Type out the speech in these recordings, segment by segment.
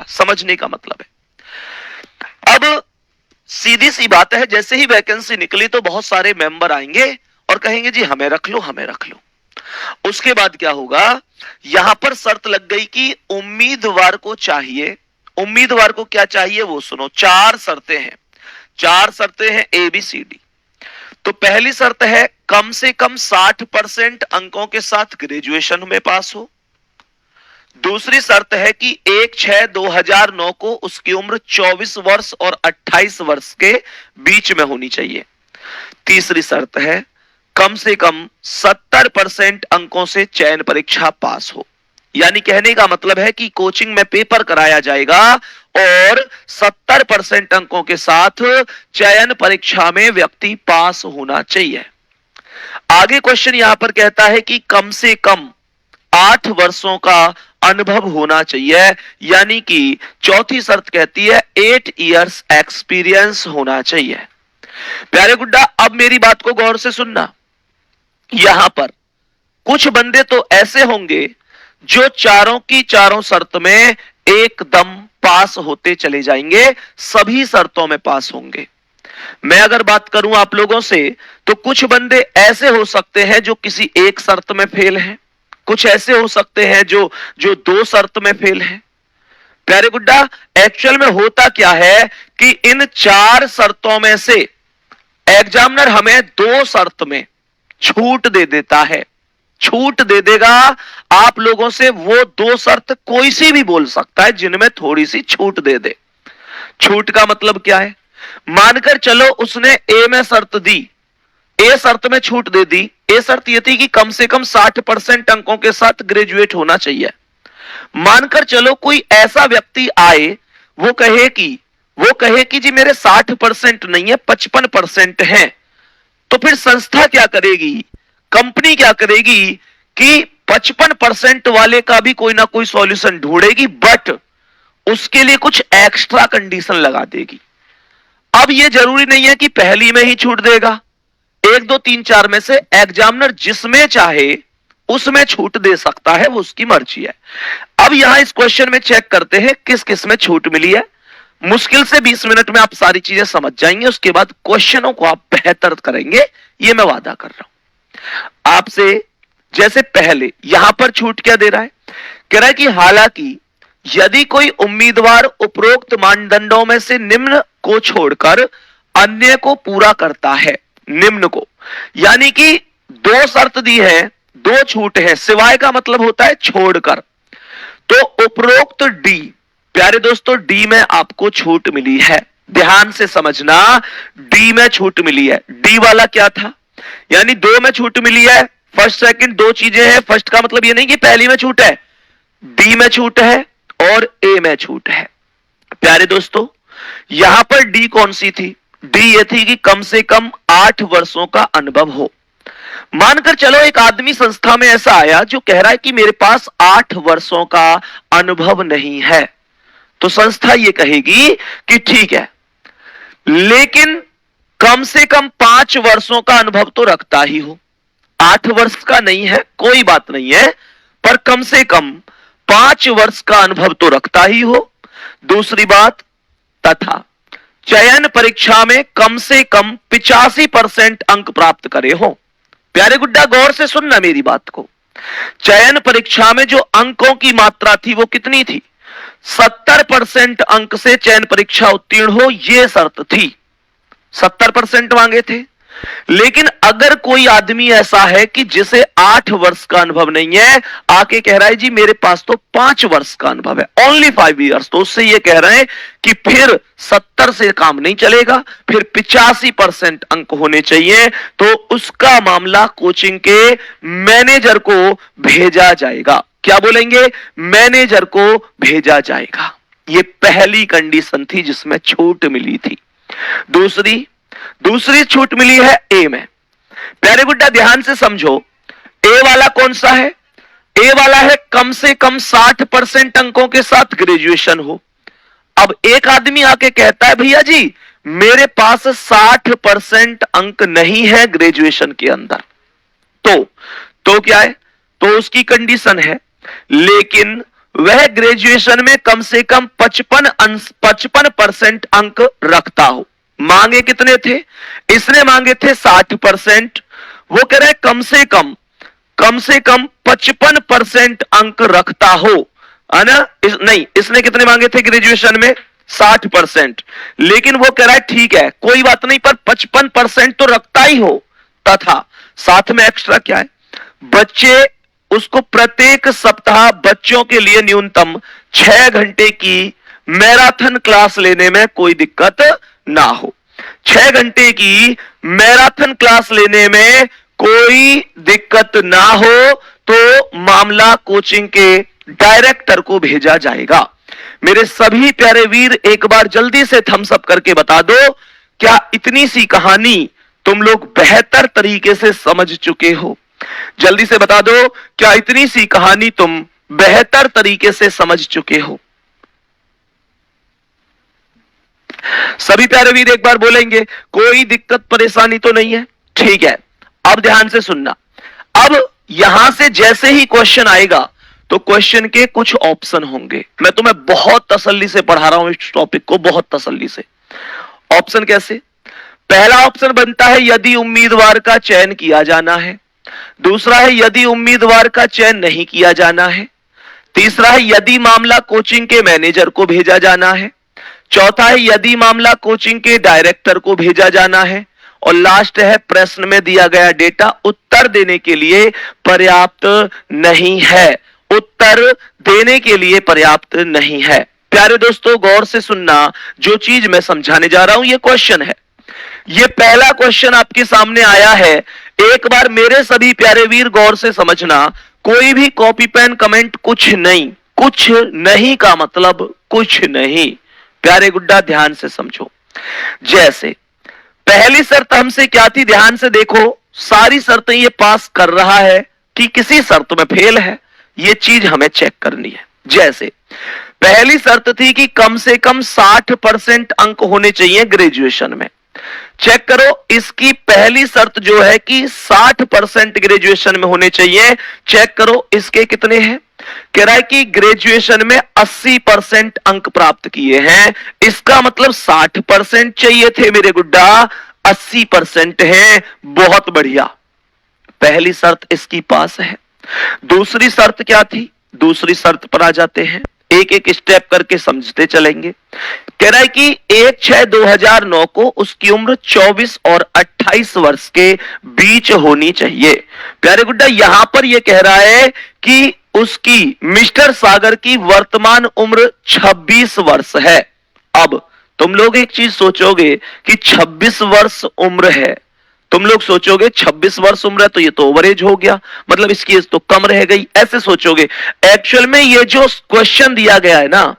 समझने का मतलब है। अब सीधी सी बात है, जैसे ही वैकेंसी निकली तो बहुत सारे मेंबर आएंगे और कहेंगे जी हमें रख लो, हमें रख लो। उसके बाद क्या होगा, यहां पर शर्त लग गई कि उम्मीदवार को चाहिए, उम्मीदवार को क्या चाहिए वो सुनो, चार शर्तें हैं, चार शर्तें हैं ABCD। तो पहली शर्त है कम से कम 60% अंकों के साथ ग्रेजुएशन में पास हो। दूसरी शर्त है कि 1/6/2009 को उसकी उम्र 24 वर्ष और 28 वर्ष के बीच में होनी चाहिए। तीसरी शर्त है कम से कम 70% अंकों से चयन परीक्षा पास हो। यानी कहने का मतलब है कि कोचिंग में पेपर कराया जाएगा और 70% अंकों के साथ चयन परीक्षा में व्यक्ति पास होना चाहिए। आगे क्वेश्चन यहां पर कहता है कि कम से कम 8 वर्षों का अनुभव होना चाहिए, यानी कि चौथी शर्त कहती है 8 इयर्स एक्सपीरियंस होना चाहिए। प्यारे गुड्डा, अब मेरी बात को गौर से सुनना। यहां पर कुछ बंदे तो ऐसे होंगे जो चारों की चारों शर्त में एकदम पास होते चले जाएंगे, सभी शर्तों में पास होंगे। मैं अगर बात करूं आप लोगों से तो कुछ बंदे ऐसे हो सकते हैं जो किसी एक शर्त में फेल हैं, कुछ ऐसे हो सकते हैं जो दो शर्त में फेल हैं। प्यारे गुड्डा, एक्चुअल में होता क्या है कि इन चार शर्तों में से एग्जामिनर हमें दो शर्त में छूट दे देता है, छूट दे देगा आप लोगों से। वो दो शर्त कोई सी भी बोल सकता है जिनमें थोड़ी सी छूट दे दे। छूट का मतलब क्या है, मानकर चलो उसने ए में शर्त दी, ए शर्त में छूट दे दी। ए शर्त यह थी कि कम से कम 60% अंकों के साथ ग्रेजुएट होना चाहिए। मानकर चलो कोई ऐसा व्यक्ति आए, वो कहे कि जी मेरे 60% नहीं है 55% है, तो फिर संस्था क्या करेगी, कंपनी क्या करेगी कि 55% वाले का भी कोई ना कोई सॉल्यूशन ढूंढेगी, बट उसके लिए कुछ एक्स्ट्रा कंडीशन लगा देगी। अब यह जरूरी नहीं है कि पहली में ही छूट देगा, 1 2 3 4 में से एग्जामिनर जिसमें चाहे उसमें छूट दे सकता है, वो उसकी मर्जी है। अब यहां इस क्वेश्चन में चेक करते हैं किस किस में छूट मिली है। मुश्किल से 20 मिनट में आप सारी चीजें समझ जाएंगे, उसके बाद क्वेश्चनों को आप बेहतर करेंगे, ये मैं वादा कर रहा हूं आपसे। जैसे पहले यहां पर छूट क्या दे रहा है, कह रहा है कि हालांकि यदि कोई उम्मीदवार उपरोक्त मानदंडों में से निम्न को छोड़कर अन्य को पूरा करता है, निम्न को, यानी कि दो शर्त दी है, दो छूट है, सिवाय का मतलब होता है छोड़कर। तो उपरोक्त डी, प्यारे दोस्तों डी में आपको छूट मिली है, ध्यान से समझना, डी में छूट मिली है। डी वाला क्या था, यानी दो में छूट मिली है, फर्स्ट सेकंड दो चीजें हैं। फर्स्ट का मतलब ये नहीं कि पहली में छूट है, डी में छूट है और ए में छूट है। प्यारे दोस्तों यहां पर डी कौन सी थी, डी ये थी कि कम से कम 8 वर्षों का अनुभव हो। मानकर चलो एक आदमी संस्था में ऐसा आया जो कह रहा है कि मेरे पास 8 वर्षों का अनुभव नहीं है, तो संस्था ये कहेगी कि ठीक है, लेकिन कम से कम 5 वर्षों का अनुभव तो रखता ही हो। 8 वर्ष का नहीं है कोई बात नहीं है, पर कम से कम 5 वर्ष का अनुभव तो रखता ही हो। दूसरी बात, तथा चयन परीक्षा में कम से कम 85% अंक प्राप्त करे हो। प्यारे गुड्डा गौर से सुनना मेरी बात को, चयन परीक्षा में जो अंकों की मात्रा थी वो कितनी थी, 70% अंक से चयन परीक्षा उत्तीर्ण हो, यह शर्त थी। 70% मांगे थे। लेकिन अगर कोई आदमी ऐसा है कि जिसे 8 वर्ष का अनुभव नहीं है, आके कह रहा है जी मेरे पास तो 5 वर्ष का अनुभव है, ओनली 5 इयर्स, तो उससे ये कह रहे हैं कि फिर 70 से काम नहीं चलेगा, फिर 85% अंक होने चाहिए। तो उसका मामला कोचिंग के मैनेजर को भेजा जाएगा। क्या बोलेंगे, मैनेजर को भेजा जाएगा। ये पहली कंडीशन थी जिसमें छूट मिली थी। दूसरी छूट मिली है ए में। प्यारे गुड्डा ध्यान से समझो, ए वाला कौन सा है, ए वाला है कम से कम 60% अंकों के साथ ग्रेजुएशन हो। अब एक आदमी आके कहता है भैया जी मेरे पास 60% अंक नहीं है ग्रेजुएशन के अंदर, तो क्या है, तो उसकी कंडीशन है लेकिन वह ग्रेजुएशन में कम से कम 55% अंक रखता हो। मांगे कितने थे? इसने मांगे थे 60%, वो कह रहा है कम से कम 55% अंक रखता हो, है ना? नहीं, इसने कितने मांगे थे ग्रेजुएशन में? 60%, लेकिन वो कह रहा है ठीक है कोई बात नहीं, पर 55% तो रखता ही हो, तथा साथ में एक्स्ट्रा क्या है? बच्चे उसको प्रत्येक सप्ताह बच्चों के लिए न्यूनतम 6 घंटे की मैराथन क्लास लेने में कोई दिक्कत ना हो। 6 घंटे की मैराथन क्लास लेने में कोई दिक्कत ना हो तो मामला कोचिंग के डायरेक्टर को भेजा जाएगा। मेरे सभी प्यारे वीर एक बार जल्दी से थम्स अप करके बता दो, क्या इतनी सी कहानी तुम लोग बेहतर तरीके से समझ चुके हो? जल्दी से बता दो, क्या इतनी सी कहानी तुम बेहतर तरीके से समझ चुके हो? सभी प्यारे वीर एक बार बोलेंगे कोई दिक्कत परेशानी तो नहीं है? ठीक है, अब ध्यान से सुनना। अब यहां से जैसे ही क्वेश्चन आएगा तो क्वेश्चन के कुछ ऑप्शन होंगे। मैं तुम्हें बहुत तसल्ली से पढ़ा रहा हूं इस टॉपिक को, बहुत तसल्ली से। ऑप्शन कैसे? पहला ऑप्शन बनता है यदि उम्मीदवार का चयन किया जाना है। दूसरा है यदि उम्मीदवार का चयन नहीं किया जाना है। तीसरा है यदि मामला कोचिंग के मैनेजर को भेजा जाना है। चौथा है यदि मामला कोचिंग के डायरेक्टर को भेजा जाना है। और लास्ट है प्रश्न में दिया गया डेटा उत्तर देने के लिए पर्याप्त नहीं है। उत्तर देने के लिए पर्याप्त नहीं है। प्यारे दोस्तों गौर से सुनना, जो चीज मैं समझाने जा रहा हूं ये क्वेश्चन है। ये पहला क्वेश्चन आपके सामने आया है। एक बार मेरे सभी प्यारे वीर गौर से समझना, कोई भी कॉपी पेन कमेंट कुछ नहीं। कुछ नहीं का मतलब कुछ नहीं। प्यारे गुड्डा ध्यान से समझो। जैसे पहली शर्त हमसे क्या थी? ध्यान से देखो, सारी शर्तें ये पास कर रहा है कि किसी शर्त में फेल है, ये चीज हमें चेक करनी है। जैसे पहली शर्त थी कि कम से कम 60% अंक होने चाहिए ग्रेजुएशन में। चेक करो, इसकी पहली शर्त जो है कि 60% ग्रेजुएशन में होने चाहिए। चेक करो इसके कितने हैं? कह रहा है कि ग्रेजुएशन में 80% अंक प्राप्त किए हैं। इसका मतलब 60% चाहिए थे मेरे गुड्डा, 80% हैं। बहुत बढ़िया, पहली शर्त इसकी पास है। दूसरी शर्त क्या थी? दूसरी शर्त पर आ जाते हैं, एक एक स्टेप करके समझते चलेंगे। कह रहा है कि 1/6/2009 को उसकी उम्र 24 और 28 वर्ष के बीच होनी चाहिए। प्यारे गुड्डा यहां पर यह कह रहा है कि उसकी मिस्टर सागर की वर्तमान उम्र 26 वर्ष है। अब तुम लोग एक चीज सोचोगे कि 26 वर्ष उम्र है, तुम लोग सोचोगे 26 वर्ष उम्र है तो ये तो ओवरेज हो गया, मतलब इसकी एज तो कम रह गई, ऐसे सोचोगे। एक्चुअल में ये जो क्वेश्चन दिया गया है ना,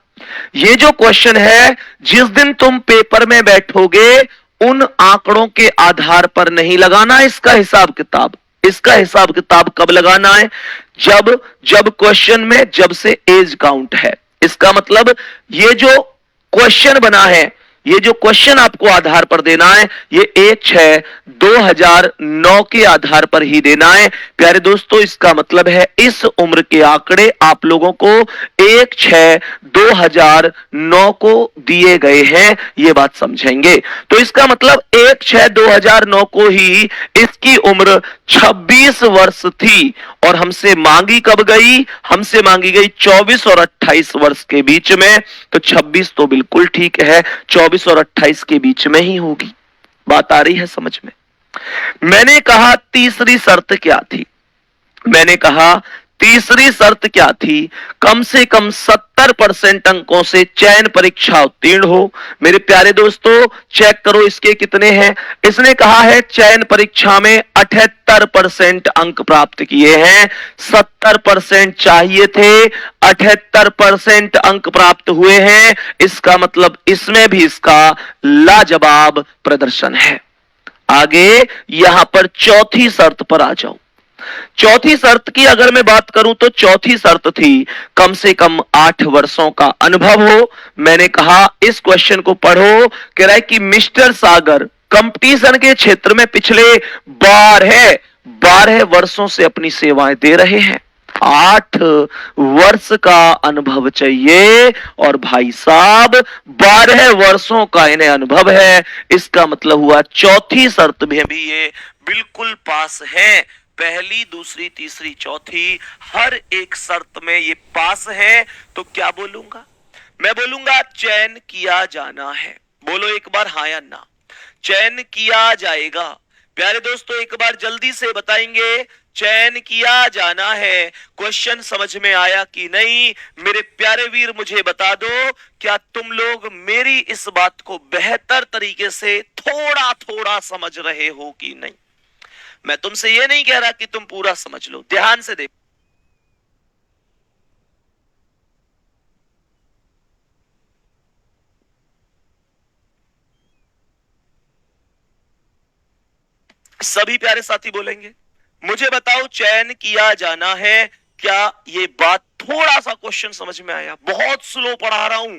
ये जो क्वेश्चन है, जिस दिन तुम पेपर में बैठोगे उन आंकड़ों के आधार पर नहीं लगाना इसका हिसाब किताब। इसका हिसाब किताब कब लगाना है? जब क्वेश्चन में जब से एज काउंट है। इसका मतलब ये जो क्वेश्चन बना है, ये जो क्वेश्चन आपको आधार पर देना है, ये 1/6/2009 के आधार पर ही देना है। प्यारे दोस्तों इसका मतलब है इस उम्र के आंकड़े आप लोगों को 1/6/2009 को दिए गए हैं, ये बात समझेंगे। तो इसका मतलब 1/6/2009 को ही इसकी उम्र 26 वर्ष थी और हमसे मांगी कब गई? हमसे मांगी गई 24 और 28 वर्ष के बीच में। तो 26 तो बिल्कुल ठीक है, 24 और 28 के बीच में ही होगी। बात आ रही है समझ में? मैंने कहा तीसरी शर्त क्या थी? मैंने कहा तीसरी शर्त क्या थी? कम से कम 70% अंकों से चयन परीक्षा उत्तीर्ण हो। मेरे प्यारे दोस्तों चेक करो इसके कितने हैं। इसने कहा है चयन परीक्षा में 78% अंक प्राप्त किए हैं। 70% चाहिए थे, 78% अंक प्राप्त हुए हैं। इसका मतलब इसमें भी इसका लाजवाब प्रदर्शन है। आगे यहां पर चौथी शर्त पर आ जाओ। चौथी शर्त की अगर मैं बात करूं तो चौथी शर्त थी कम से कम 8 वर्षों का अनुभव हो। मैंने कहा इस क्वेश्चन को पढ़ो। कह रहा है कि मिस्टर सागर कंपटीशन के क्षेत्र में पिछले 12 वर्षों से अपनी सेवाएं दे रहे हैं। 8 वर्ष का अनुभव चाहिए और भाई साहब 12 वर्षों का इन्हें अनुभव है। इसका मतलब हुआ चौथी शर्त में भी ये बिल्कुल पास है। पहली, दूसरी, तीसरी, चौथी, हर एक शर्त में ये पास है। तो क्या बोलूंगा? मैं बोलूंगा चयन किया जाना है। बोलो एक बार हाँ या ना। चयन किया जाएगा। प्यारे दोस्तों एक बार जल्दी से बताएंगे, चयन किया जाना है। क्वेश्चन समझ में आया कि नहीं? मेरे प्यारे वीर मुझे बता दो, क्या तुम लोग मेरी इस बात को बेहतर तरीके से थोड़ा थोड़ा समझ रहे हो कि नहीं? मैं तुमसे ये नहीं कह रहा कि तुम पूरा समझ लो, ध्यान से देखो। सभी प्यारे साथी बोलेंगे, मुझे बताओ चयन किया जाना है। क्या ये बात थोड़ा सा क्वेश्चन समझ में आया? बहुत स्लो पढ़ा रहा हूं,